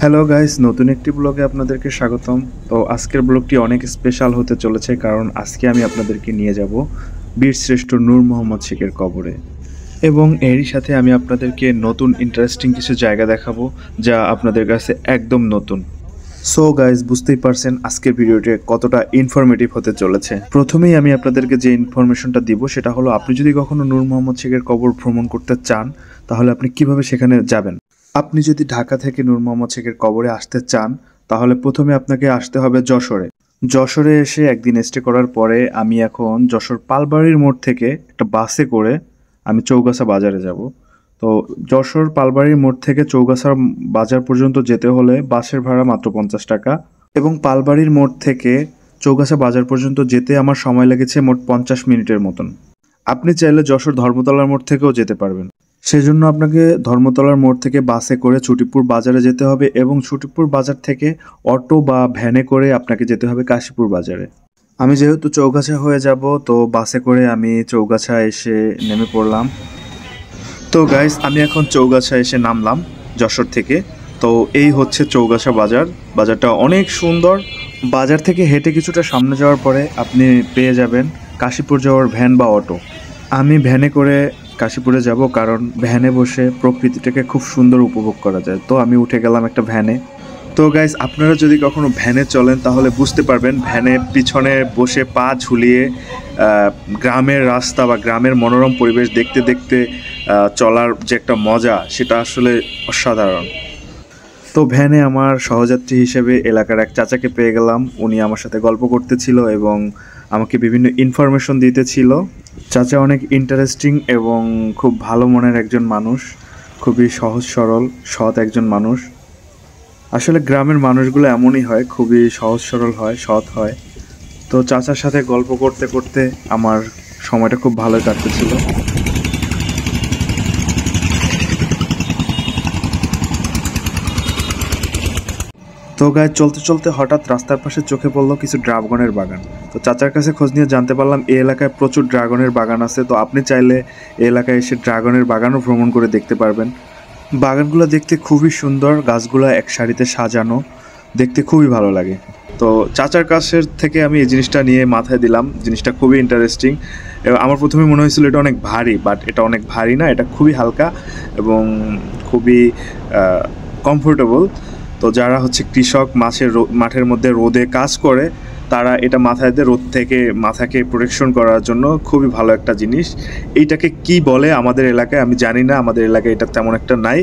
Hello guys, নতুন একটি ব্লগে আপনাদেরকে স্বাগতম। তো আজকের ব্লগটি অনেক স্পেশাল হতে চলেছে, কারণ আজকে আমি আপনাদেরকে নিয়ে যাব বীরশ্রেষ্ঠ নূর মোহাম্মদ শেখের কবরে। এবং এরই সাথে আমি আপনাদেরকে নতুন ইন্টারেস্টিং কিছু জায়গা দেখাবো, যা আপনাদের কাছে একদম নতুন। সো গাইস, বুঝতেই পারছেন আজকের ভিডিওটি কতটা ইনফরমেটিভ হতে চলেছে। প্রথমেই আমি আপনাদেরকে যে ইনফরমেশনটা দিব সেটা হলো, আপনি যদি কখনো নূর মোহাম্মদ শেখের কবর ভ্রমণ করতে চান, তাহলে আপনি কিভাবে সেখানে যাবেন। আপনি যদি ঢাকা থেকে নূর মোহাম্মদ শেখের কবরে আসতে চান, তাহলে প্রথমে আপনাকে আসতে হবে যশোরে। যশোরে এসে একদিন স্টে করার পরে আমি এখন যশোর পালবাড়ির মোড় থেকে একটা বাসে করে আমি চৌগাছা বাজারে যাব। তো যশোর পালবাড়ির মোড় থেকে চৌগাছা বাজার পর্যন্ত যেতে হলে বাসের ভাড়া মাত্র 50 টাকা, এবং পালবাড়ির মোড় থেকে চৌগাছা বাজার পর্যন্ত যেতে আমার সময় লেগেছে মোট 50 মিনিটের মতন। আপনি চাইলে যশোর ধর্মতলার মোড় থেকেও যেতে পারবেন। সেজন্য আপনাকে ধর্মতলার মোড় থেকে বাসে করে ছুটিপুর বাজারে যেতে হবে, এবং ছুটিপুর বাজার থেকে অটো বা ভ্যানে করে আপনাকে যেতে হবে কাশীপুর বাজারে। আমি যেহেতু চৌগাছা হয়ে যাব, তো বাসে করে আমি চৌগাছা এসে নেমে পড়লাম। তো গাইস, আমি এখন চৌগাছা এসে নামলাম যশোর থেকে। তো এই হচ্ছে চৌগাছা বাজার। বাজারটা অনেক সুন্দর। বাজার থেকে হেঁটে কিছুটা সামনে যাওয়ার পরে আপনি পেয়ে যাবেন কাশীপুর যাওয়ার ভ্যান বা অটো। আমি ভ্যানে করে কাশীপুরে যাব, কারণ ভ্যানে বসে প্রকৃতিটাকে খুব সুন্দর উপভোগ করা যায়। তো আমি উঠে গেলাম একটা ভ্যানে। তো গাইস, আপনারা যদি কখনো ভ্যানে চলেন তাহলে বুঝতে পারবেন, ভ্যানের পিছনে বসে পা ঝুলিয়ে গ্রামের রাস্তা বা গ্রামের মনোরম পরিবেশ দেখতে দেখতে চলার যে একটা মজা, সেটা আসলে অসাধারণ। তো ভ্যানে আমার সহযাত্রী হিসেবে এলাকার এক চাচাকে পেয়ে গেলাম। উনি আমার সাথে গল্প করতেছিল এবং আমাকে বিভিন্ন ইনফরমেশন দিতেছিল। চাচা অনেক ইন্টারেস্টিং এবং খুব ভালো মনের একজন মানুষ, খুবই সহজ সরল সৎ একজন মানুষ। আসলে গ্রামের মানুষগুলো এমনই হয়, খুবই সহজ সরল হয়, সৎ হয়। তো চাচার সাথে গল্প করতে করতে আমার সময়টা খুব ভালো কাটতেছিল। তো গায়ে চলতে চলতে হঠাৎ রাস্তার পাশে চোখে পড়লো কিছু ড্রাগনের বাগান। তো চাচার কাছে খোঁজ নিয়ে জানতে পারলাম এই এলাকায় প্রচুর ড্রাগনের বাগান আছে। তো আপনি চাইলে এই এলাকায় এসে ড্রাগনের বাগানও ভ্রমণ করে দেখতে পারবেন। বাগানগুলো দেখতে খুবই সুন্দর, গাছগুলো এক সারিতে সাজানো, দেখতে খুবই ভালো লাগে। তো চাচার কাছের থেকে আমি এই জিনিসটা নিয়ে মাথায় দিলাম, জিনিসটা খুবই ইন্টারেস্টিং। এবং আমার প্রথমে মনে হয়েছিল এটা অনেক ভারী, বাট এটা অনেক ভারী না, এটা খুবই হালকা এবং খুবই কমফোর্টেবল। তো যারা হচ্ছে কৃষক, মাঠের মধ্যে রোদে কাজ করে, তারা এটা মাথায় দিয়ে রোদ থেকে মাথাকে প্রোটেকশন করার জন্য খুবই ভালো একটা জিনিস। এইটাকে কি বলে আমাদের এলাকায় আমি জানি না, আমাদের এলাকায় এটা তেমন একটা নাই।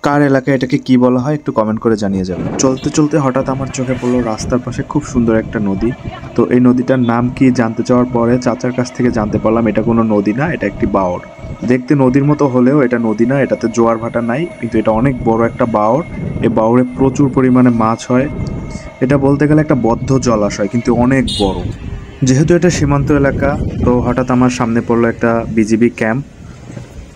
কার এলাকায় এটাকে কি বলা হয় একটু কমেন্ট করে জানিয়ে যাবেন। চলতে চলতে হঠাৎ আমার চোখে পড়লো রাস্তার পাশে খুব সুন্দর একটা নদী। তো এই নদীটার নাম কি জানতে চাওয়ার পরে চাচার কাছ থেকে জানতে পারলাম এটা কোনো নদী না, এটা একটি বাওর। দেখতে নদীর মতো হলেও এটা নদী না, এটাতে জোয়ার ভাটা নাই, কিন্তু এটা অনেক বড় একটা বাওর। এই বাওরে প্রচুর পরিমাণে মাছ হয়। এটা বলতে গেলে একটা বদ্ধ জলাশয়, কিন্তু অনেক বড়। যেহেতু এটা সীমান্ত এলাকা, তো হঠাৎ আমার সামনে পড়লো একটা বিজিবি ক্যাম্প।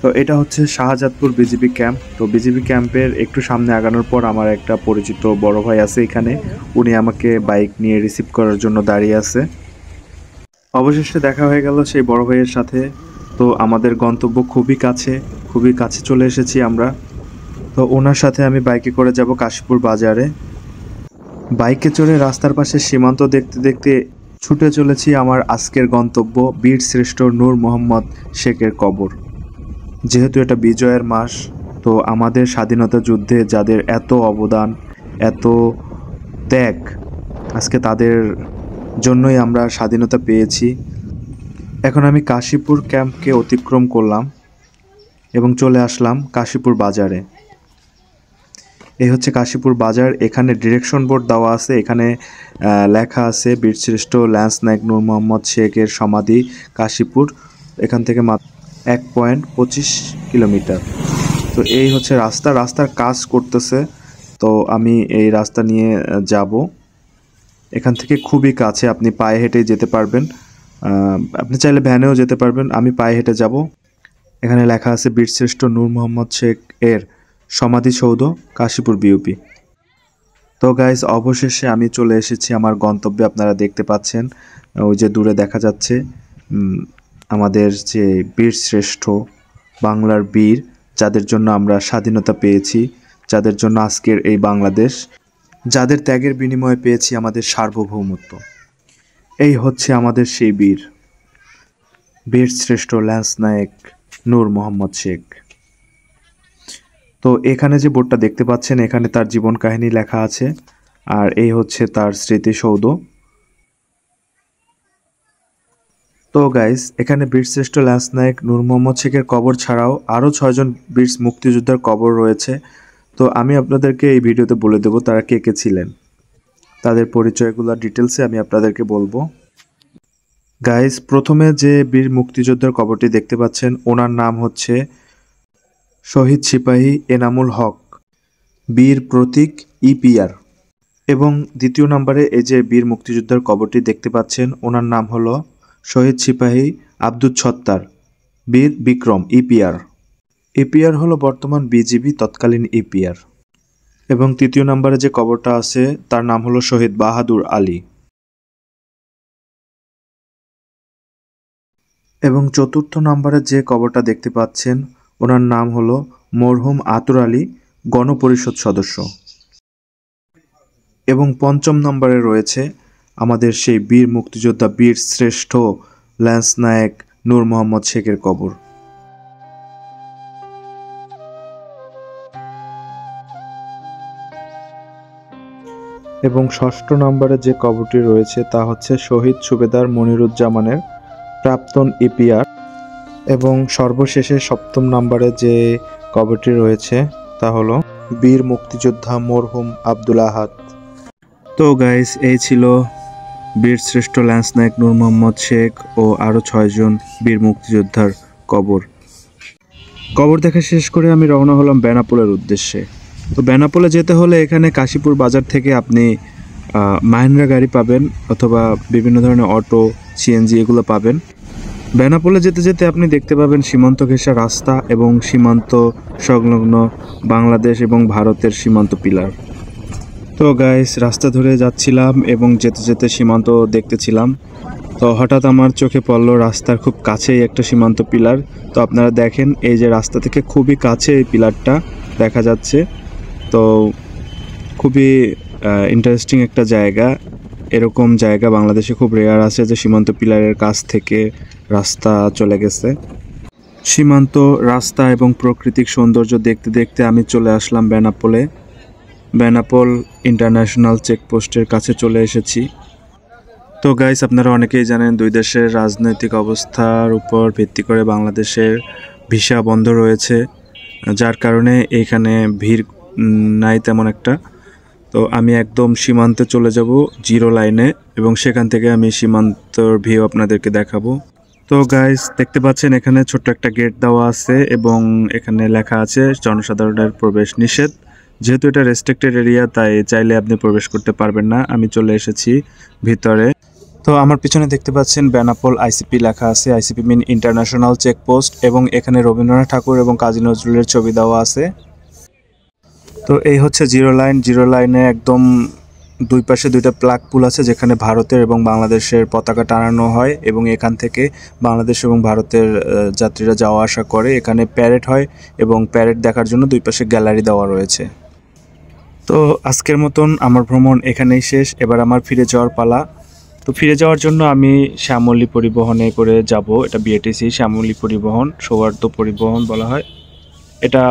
তো এটা হচ্ছে শাহজাদপুর বিজিবি ক্যাম্প। তো বিজিবি ক্যাম্পের একটু সামনে আগানোর পর আমার একটা পরিচিত বড় ভাই আছে এখানে। উনি আমাকে বাইক নিয়ে রিসিভ করার জন্য দাঁড়িয়ে আছে। অবশেষে দেখা হয়ে গেল সেই বড় ভাইয়ের সাথে। তো আমাদের গন্তব্য খুবই কাছে চলে এসেছি আমরা। তো ওনার সাথে আমি বাইকে করে যাব কাশীপুর বাজারে। বাইকে চড়ে রাস্তার পাশে সীমান্ত দেখতে দেখতে ছুটে চলেছি আমার আজকের গন্তব্য, বীরশ্রেষ্ঠ নূর মোহাম্মদ শেখের কবর। যেহেতু এটা বিজয়ের মাস, তো আমাদের স্বাধীনতা যুদ্ধে যাদের এত অবদান, এত ত্যাগ, আজকে তাদের জন্যই আমরা স্বাধীনতা পেয়েছি। এখন আমি কাশীপুর ক্যাম্পকে অতিক্রম করলাম এবং চলে আসলাম কাশীপুর বাজারে। এই হচ্ছে কাশীপুর বাজার। এখানে ডিরেকশন বোর্ড দেওয়া আছে, এখানে লেখা আছে বীরশ্রেষ্ঠ ল্যান্স নায়েক নূর মোহাম্মদ শেখের সমাধি কাশীপুর। এখান থেকে মাত্র 1.25 কিলোমিটার। তো এই হচ্ছে রাস্তার কাজ করতেছে। তো আমি এই রাস্তা নিয়ে যাব। এখান থেকে খুবই কাছে, আপনি পায়ে হেঁটেই যেতে পারবেন। আপনি চাইলে ভ্যানেও যেতে পারবেন, আমি পায়ে হেঁটে যাব। এখানে লেখা আছে বীরশ্রেষ্ঠ নূর মোহাম্মদ শেখ এর সমাধিসৌধ কাশীপুর বিউপি। তো গাইস, অবশেষে আমি চলে এসেছি আমার গন্তব্যে। আপনারা দেখতে পাচ্ছেন ওই যে দূরে দেখা যাচ্ছে আমাদের যে বীরশ্রেষ্ঠ বাংলার বীর, যাদের জন্য আমরা স্বাধীনতা পেয়েছি, যাদের জন্য আজকের এই বাংলাদেশ, যাদের ত্যাগের বিনিময়ে পেয়েছি আমাদের সার্বভৌমত্ব। এই হচ্ছে আমাদের সেই বীর শ্রেষ্ঠ ল্যান্স নায়েক নূর মোহাম্মদ শেখ। তো এখানে যে বোর্ডটা দেখতে পাচ্ছেন, এখানে তার জীবন কাহিনী লেখা আছে, আর এই হচ্ছে তার স্মৃতিসৌধ। তো গাইস, এখানে বীরশ্রেষ্ঠ ল্যান্স নায়েক নূর মোহাম্মদ শেখের কবর ছাড়াও আরও 6 জন বীর মুক্তিযোদ্ধার কবর রয়েছে। তো আমি আপনাদেরকে এই ভিডিওতে বলে দেব তারা কে কে ছিলেন, তাদের পরিচয়গুলো ডিটেলসে আমি আপনাদেরকে বলবো। গাইস, প্রথমে যে বীর মুক্তিযোদ্ধার কবরটি দেখতে পাচ্ছেন, ওনার নাম হচ্ছে শহীদ সিপাহী এনামুল হক, বীর প্রতীক ইপিআর। এবং দ্বিতীয় নম্বরে এই যে বীর মুক্তিযোদ্ধার কবরটি দেখতে পাচ্ছেন, ওনার নাম হলো শহীদ সিপাহী আব্দুল ছত্তার, বীর বিক্রম ইপিআর। ইপিআর হলো বর্তমান বিজিবি তৎকালীন ইপিআর। এবং তৃতীয় নম্বরে যে কবরটা আছে তার নাম হলো শহীদ বাহাদুর আলী। এবং চতুর্থ নম্বরে যে কবরটা দেখতে পাচ্ছেন, ওনার নাম হলো মরহুম আতুর আলী, গণপরিষদ সদস্য। এবং পঞ্চম নম্বরে রয়েছে আমাদের সেই বীর মুক্তিযোদ্ধা বীর শ্রেষ্ঠ ল্যান্স নায়েক নূর মোহাম্মদ শেখের কবর। এবং ষষ্ঠ নম্বরে যে কবরটি রয়েছে তা হচ্ছে শহীদ সুবেদার মনিরুজ্জামানের, প্রাক্তন ইপিআর। এবং সর্বশেষে সপ্তম নম্বরে যে কবরটি রয়েছে তা হলো বীর মুক্তিযোদ্ধা মরহুম আব্দুল আহাদ। তো গাইস, এই ছিল বীর শ্রেষ্ঠ ল্যান্স নায়েক নূর মোহাম্মদ শেখ ও আরও 6 জন বীর মুক্তিযোদ্ধার কবর। কবর দেখা শেষ করে আমি রওনা হলাম বেনাপোলের উদ্দেশ্যে। তো বেনাপোলে যেতে হলে এখানে কাশীপুর বাজার থেকে আপনি মাহিন্দ্রা গাড়ি পাবেন, অথবা বিভিন্ন ধরনের অটো, সিএনজি এগুলো পাবেন। বেনাপোলে যেতে যেতে আপনি দেখতে পাবেন সীমান্ত ঘেঁষা রাস্তা এবং সীমান্ত সংলগ্ন বাংলাদেশ এবং ভারতের সীমান্ত পিলার। তো গাইস, রাস্তা ধরে যাচ্ছিলাম এবং যেতে যেতে সীমান্ত দেখতেছিলাম। তো হঠাৎ আমার চোখে পড়ল রাস্তার খুব কাছেই একটা সীমান্ত পিলার। তো আপনারা দেখেন, এই যে রাস্তা থেকে খুবই কাছে এই পিলারটা দেখা যাচ্ছে। তো খুবই ইন্টারেস্টিং একটা জায়গা। এরকম জায়গা বাংলাদেশে খুব রেয়ার আছে যে সীমান্ত পিলারের কাছ থেকে রাস্তা চলে গেছে। সীমান্ত রাস্তা এবং প্রাকৃতিক সৌন্দর্য দেখতে দেখতে আমি চলে আসলাম বেনাপোলে। বেনাপোল ইন্টারন্যাশনাল চেকপোস্টের কাছে চলে এসেছি। তো গাইস, আপনারা অনেকেই জানেন দুই দেশের রাজনৈতিক অবস্থার উপর ভিত্তি করে বাংলাদেশের ভিসা বন্ধ রয়েছে, যার কারণে এখানে ভিড় নাই তেমন একটা। তো আমি একদম সীমান্তে চলে যাব, জিরো লাইনে, এবং সেখান থেকে আমি সীমান্তর ভিউ আপনাদেরকে দেখাবো। তো গাইস, দেখতে পাচ্ছেন এখানে ছোট্ট একটা গেট দেওয়া আছে এবং এখানে লেখা আছে জনসাধারণের প্রবেশ নিষেধ। যেহেতু এটা রেস্ট্রিক্টেড এরিয়া, তাই চাইলে আপনি প্রবেশ করতে পারবেন না। আমি চলে এসেছি ভিতরে। তো আমার পিছনে দেখতে পাচ্ছেন বেনাপোল আইসিপি লেখা আছে। আইসিপি মিন ইন্টারন্যাশনাল চেকপোস্ট, এবং এখানে রবীন্দ্রনাথ ঠাকুর এবং কাজী নজরুলের ছবি দেওয়া আছে। তো এই হচ্ছে জিরো লাইন। জিরো লাইনে একদম দুই পাশে দুইটা প্লাগ পুল আছে, যেখানে ভারতের এবং বাংলাদেশের পতাকা টানানো হয়, এবং এখান থেকে বাংলাদেশ এবং ভারতের যাত্রীরা যাওয়া আসা করে। এখানে প্যারেড হয় এবং প্যারেড দেখার জন্য দুই পাশে গ্যালারি দেওয়া রয়েছে। তো আজকের মতন আমার ভ্রমণ এখানেই শেষ। এবার আমার ফিরে যাওয়ার পালা। তো ফিরে যাওয়ার জন্য আমি শ্যামলী পরিবহনে করে যাব। এটা বিএটিসি শ্যামলী পরিবহন, সৌহার্দ্য পরিবহন বলা হয়। এটা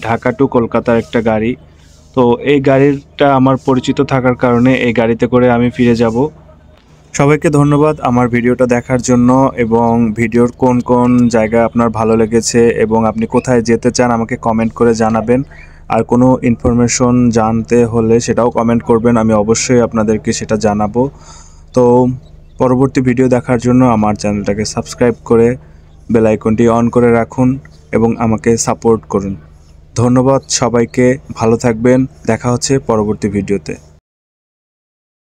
ঢাকা টু কলকাতার একটা গাড়ি। তো এই গাড়িটা আমার পরিচিত থাকার কারণে এই গাড়িতে করে আমি ফিরে যাব। সবাইকে ধন্যবাদ আমার ভিডিওটা দেখার জন্য, এবং ভিডিওর কোন কোন জায়গা আপনার ভালো লেগেছে এবং আপনি কোথায় যেতে চান আমাকে কমেন্ট করে জানাবেন। আর কোনো ইনফরমেশন জানতে হলে সেটাও কমেন্ট করবেন, আমি অবশ্যই আপনাদেরকে সেটা জানাবো। তো পরবর্তী ভিডিও দেখার জন্য আমার চ্যানেলটাকে সাবস্ক্রাইব করে বেল আইকনটি অন করে রাখুন এবং আমাকে সাপোর্ট করুন। ধন্যবাদ সবাইকে, ভালো থাকবেন। দেখা হচ্ছে পরবর্তী ভিডিওতে।